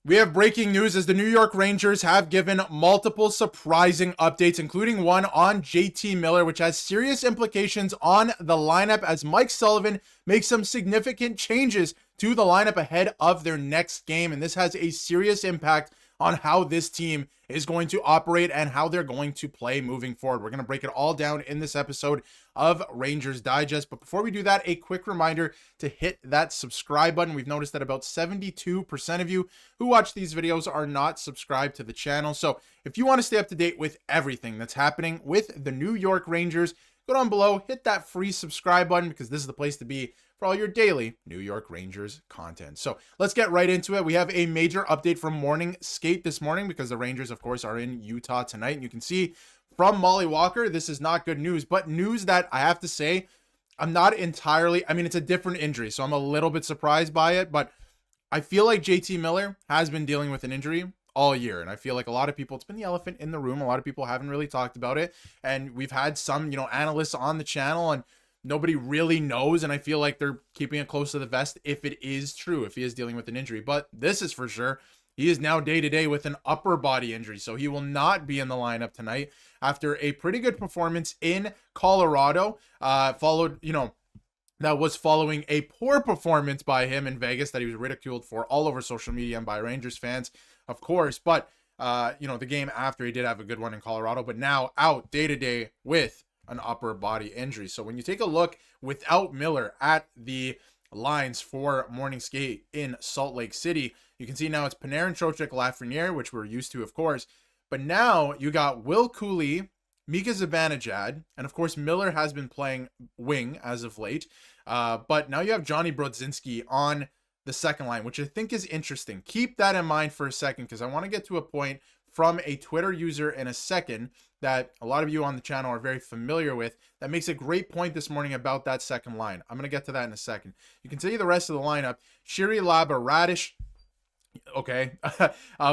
We have breaking news as the New York Rangers have given multiple surprising updates, including one on JT Miller, which has serious implications on the lineup as Mike Sullivan makes some significant changes to the lineup ahead of their next game. And this has a serious impact on how this team is going to operate and how they're going to play moving forward. We're going to break it all down in this episode of Rangers Digest. But before we do that, a quick reminder to hit that subscribe button. We've noticed that about 72% of you who watch these videos are not subscribed to the channel. So if you want to stay up to date with everything that's happening with the New York Rangers, go down below, hit that free subscribe button because this is the place to be for all your daily New York Rangers content. So let's get right into it. We have a major update from morning skate this morning because the Rangers, of course, are in Utah tonight. And you can see from Molly Walker, this is not good news, but news that I have to say, I'm not entirely, I mean, it's a different injury, so I'm a little bit surprised by it, but I feel like JT Miller has been dealing with an injury all year. And I feel like a lot of people, it's been the elephant in the room. A lot of people haven't really talked about it. And we've had some, analysts on the channel and nobody really knows. And I feel like they're keeping it close to the vest if it is true, if he is dealing with an injury. But this is for sure. He is now day-to-day with an upper body injury. So he will not be in the lineup tonight after a pretty good performance in Colorado. That was following a poor performance by him in Vegas that he was ridiculed for all over social media and by Rangers fans, of course. But, the game after, he did have a good one in Colorado, but now out day-to-day with an upper body injury. So when you take a look without Miller at the lines for morning skate in Salt Lake City, you can see now it's Panarin, Trocheck, Lafreniere, which we're used to, of course. But now you got Will Cooley, Mika Zibanejad, and of course Miller has been playing wing as of late. But now you have Johnny Brodzinski on the second line, which I think is interesting. Keep that in mind for a second because I want to get to a point from a Twitter user in a second that a lot of you on the channel are very familiar with that makes a great point this morning about that second line. I'm going to get to that in a second. You can see the rest of the lineup. Shiri, Laba, Radish. Okay.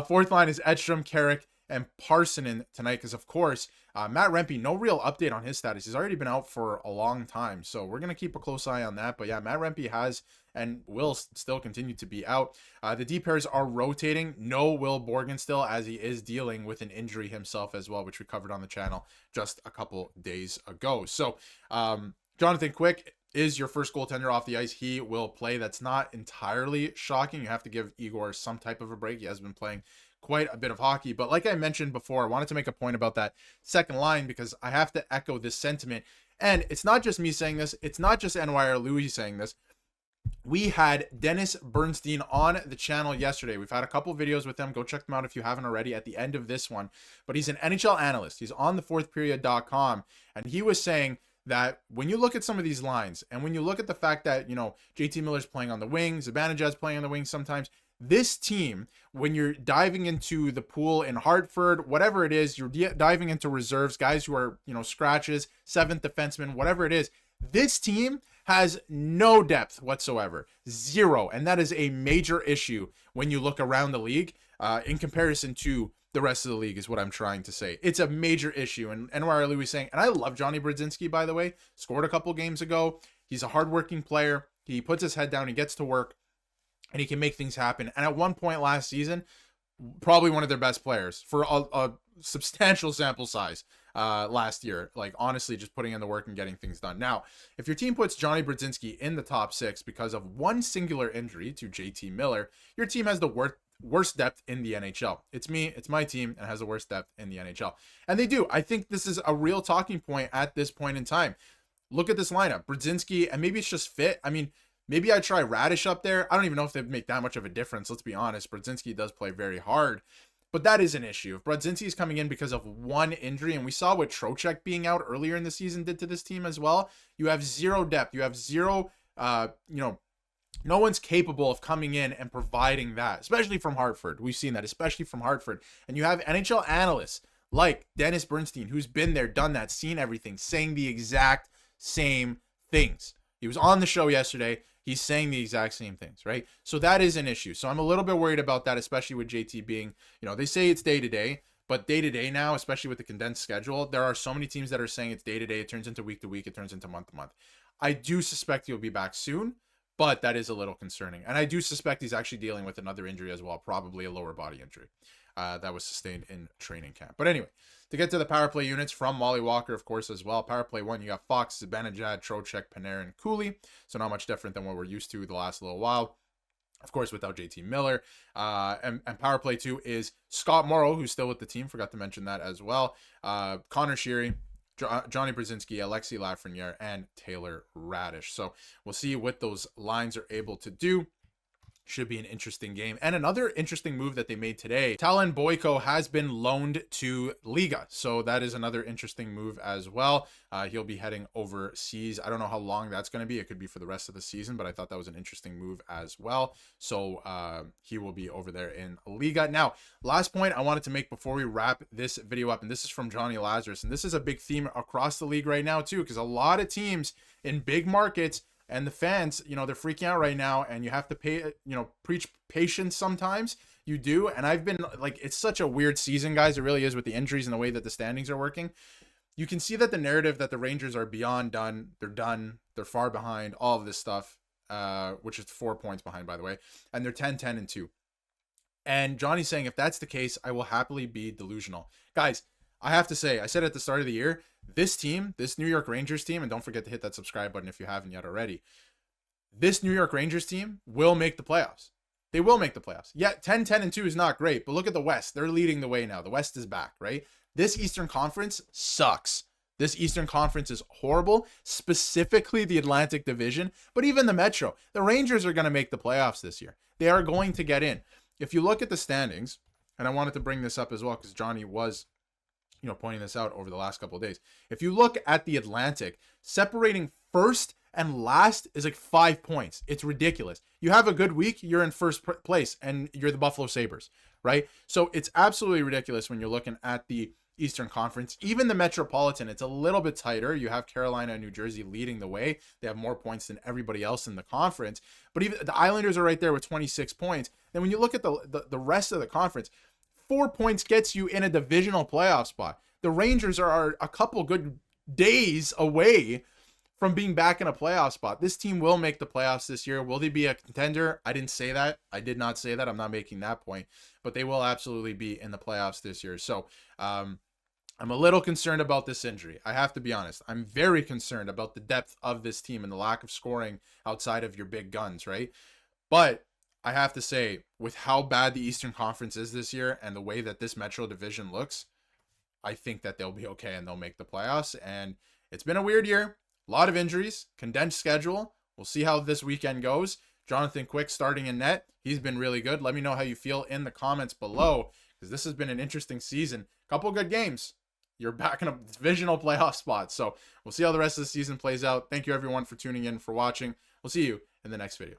Fourth line is Edstrom, Carrick, and Parsonen tonight because, of course, Matt Rempe, no real update on his status. He's already been out for a long time, so we're going to keep a close eye on that. But yeah, Matt Rempe has and will still continue to be out. The D pairs are rotating. No Will Borgen still, as he is dealing with an injury himself as well, which we covered on the channel just a couple days ago. So Jonathan Quick is your first goaltender off the ice. He will play. That's not entirely shocking. You have to give Igor some type of a break. He has been playing quite a bit of hockey. But like I mentioned before, I wanted to make a point about that second line because I have to echo this sentiment. And it's not just me saying this. It's not just NYR Louis saying this. We had Dennis Bernstein on the channel yesterday. We've had a couple videos with him. Go check them out if you haven't already at the end of this one. But he's an NHL analyst. He's on the fourthperiod.com. And he was saying that when you look at some of these lines and when you look at the fact that, JT Miller's playing on the wing, Zibanejad's playing on the wing sometimes, this team, when you're diving into the pool in Hartford, whatever it is, you're diving into reserves, guys who are, scratches, seventh defenseman, whatever it is, this team has no depth whatsoever. Zero. And that is a major issue when you look around the league in comparison to the rest of the league is what I'm trying to say. It's a major issue. And NYR Louis saying, and I love Johnny Brodzinski, by the way, scored a couple games ago. He's a hardworking player. He puts his head down. He gets to work. And he can make things happen. And at one point last season, probably one of their best players for a substantial sample size last year. Like, honestly, just putting in the work and getting things done. Now, if your team puts Johnny Brodzinski in the top six because of one singular injury to JT Miller, your team has the worst depth in the NHL. It's me. It's my team and has the worst depth in the NHL. And they do. I think this is a real talking point at this point in time. Look at this lineup. Brodzinski, and maybe it's just fit. I mean, maybe I try Radish up there. I don't even know if they'd make that much of a difference. Let's be honest. Brodzinski does play very hard, but that is an issue. If Brodzinski is coming in because of one injury, and we saw what Trocheck being out earlier in the season did to this team as well, you have zero depth. You have zero, no one's capable of coming in and providing that, especially from Hartford. We've seen that, especially from Hartford. And you have NHL analysts like Dennis Bernstein, who's been there, done that, seen everything, saying the exact same things. He was on the show yesterday. He's saying the exact same things, right? So that is an issue. So I'm a little bit worried about that, especially with JT being, they say it's day-to-day, but day-to-day now, especially with the condensed schedule, there are so many teams that are saying it's day-to-day. It turns into week-to-week. It turns into month-to-month. I do suspect he'll be back soon, but that is a little concerning. And I do suspect he's actually dealing with another injury as well, probably a lower body injury that was sustained in training camp. But anyway, to get to the power play units from Molly Walker, of course, as well. Power play 1, you got Fox, Zibanejad, Trocheck, Panarin, Cooley. So not much different than what we're used to the last little while. Of course, without JT Miller. And power play 2 is Scott Morrow, who's still with the team. Forgot to mention that as well. Connor Sheary, Johnny Brzezinski, Alexi Lafreniere, and Taylor Radish. So we'll see what those lines are able to do. Should be an interesting game. And another interesting move that they made today, Talon Boyko has been loaned to Liga. So that is another interesting move as well. He'll be heading overseas. I don't know how long that's going to be. It could be for the rest of the season, but I thought that was an interesting move as well. So he will be over there in Liga. Now, last point I wanted to make before we wrap this video up, and this is from Johnny Lazarus. And this is a big theme across the league right now too, because a lot of teams in big markets and the fans, you know, they're freaking out right now, and you have to preach patience sometimes. You do. And I've been like, it's such a weird season, guys. It really is, with the injuries and the way that the standings are working. You can see that the narrative that the Rangers are beyond done. They're done. They're far behind, all of this stuff, which is 4 points behind, by the way. And they're 10-10-2. And Johnny's saying, if that's the case, I will happily be delusional. Guys, I have to say, I said at the start of the year, this team, this New York Rangers team, and don't forget to hit that subscribe button if you haven't yet already, this New York Rangers team will make the playoffs. They will make the playoffs. Yeah, 10-10-2 is not great, but look at the West. They're leading the way now. The West is back, right? This Eastern Conference sucks. This Eastern Conference is horrible, specifically the Atlantic Division, but even the Metro. The Rangers are going to make the playoffs this year. They are going to get in. If you look at the standings, and I wanted to bring this up as well because Johnny was pointing this out over the last couple of days. If you look at the Atlantic, separating first and last is like 5 points. It's ridiculous. You have a good week, you're in first place, and you're the Buffalo Sabres, right? So it's absolutely ridiculous when you're looking at the Eastern Conference. Even the Metropolitan, it's a little bit tighter. You have Carolina and New Jersey leading the way. They have more points than everybody else in the conference. But even the Islanders are right there with 26 points. Then when you look at the rest of the conference, 4 points gets you in a divisional playoff spot. The Rangers are a couple good days away from being back in a playoff spot. This team will make the playoffs this year. Will they be a contender? I didn't say that. I did not say that. I'm not making that point. But they will absolutely be in the playoffs this year. So I'm a little concerned about this injury. I have to be honest. I'm very concerned about the depth of this team and the lack of scoring outside of your big guns, right? But I have to say, with how bad the Eastern Conference is this year and the way that this Metro Division looks, I think that they'll be okay and they'll make the playoffs. And it's been a weird year. A lot of injuries, condensed schedule. We'll see how this weekend goes. Jonathan Quick starting in net. He's been really good. Let me know how you feel in the comments below, because this has been an interesting season. Couple good games. You're back in a divisional playoff spot. So we'll see how the rest of the season plays out. Thank you everyone for tuning in, for watching. We'll see you in the next video.